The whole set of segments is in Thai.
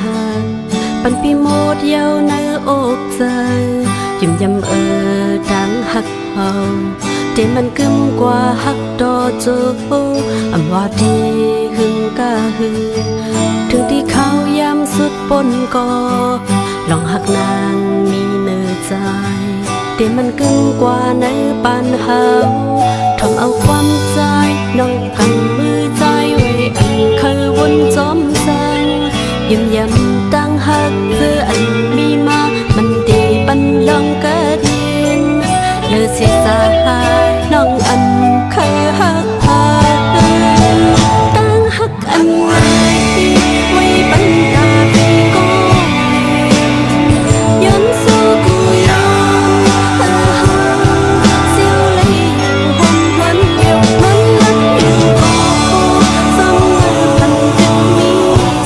หากปันปีโมดเยาวในอกใจยิ้มยำดังหักเฮาเดมันกึมกว่าหักดอจูอำว่าดีหึงกะหึงถึงที่เขายำสุดปนก็ลองหักนางมีเนื้อใจเดมันกึมกว่าในปันเฮาทำเอาความใจน้องกันมือใจไว้อันเคยวนจอมสังยิ้มยำตั้งหักเพื่ออันมีมามันดีปันลองกะดินเลือเสียสายน้องอันเคยหักพาตั้งหักอันไหนไว้ปันตาเป็นก้อนย้อนสู้กูยอมเสียวเลยหอมหวานเดียวมันรักอยู่ก็สองมือพันจึงมี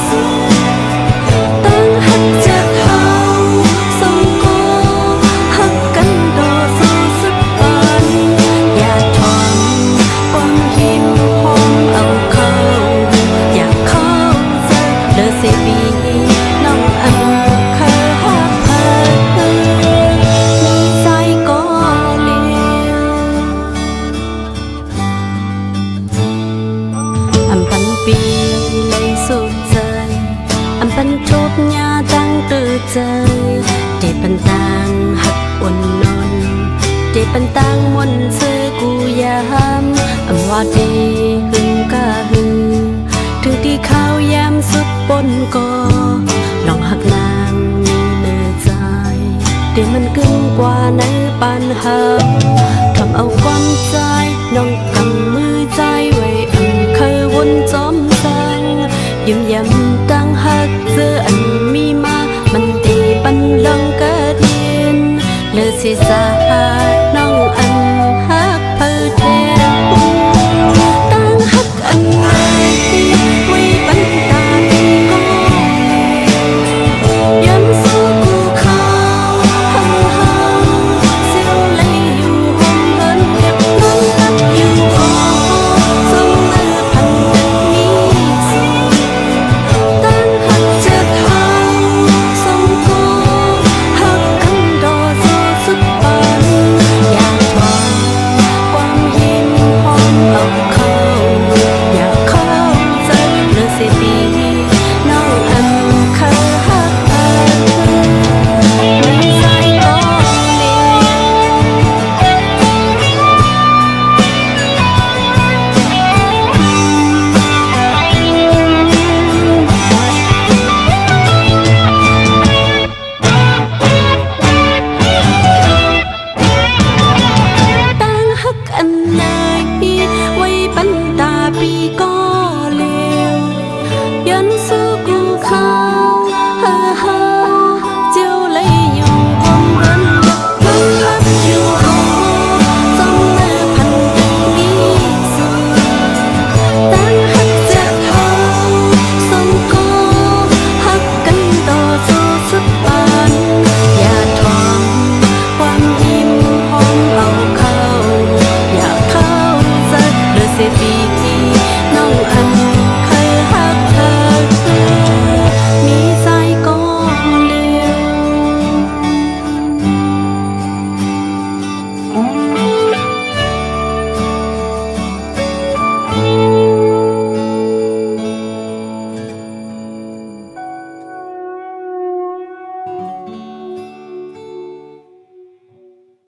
สุดตั้งหักจากเฮาสองก็หักกันโดสู้สุดปานอย่าทนปนหิมหอมเอาเข้าอยากเข้าเจอเลือเสียบีน้องอันเคยหักเพิ่นมีใจก็เลี้ยวอำพันปีเลยสุดใจอำพันทุกญาตั้งตื่นใจเดปันต่างหักอ่อนนนเดปันต่างมนต์ซื้อกูยามอำว่าดีหึงกะหึงถึงที่เขายามสุดปนก็ลองหักนางมีเนื้อใจเดมันกึ่งกว่าในปันเฮาทำเอาความใจน้องกำมือใจไว้อันเคยวนจอมสังยิ้มยำตั้งหักเสื้ออันมีมามันดีปันลองกะดินเลือเสียสา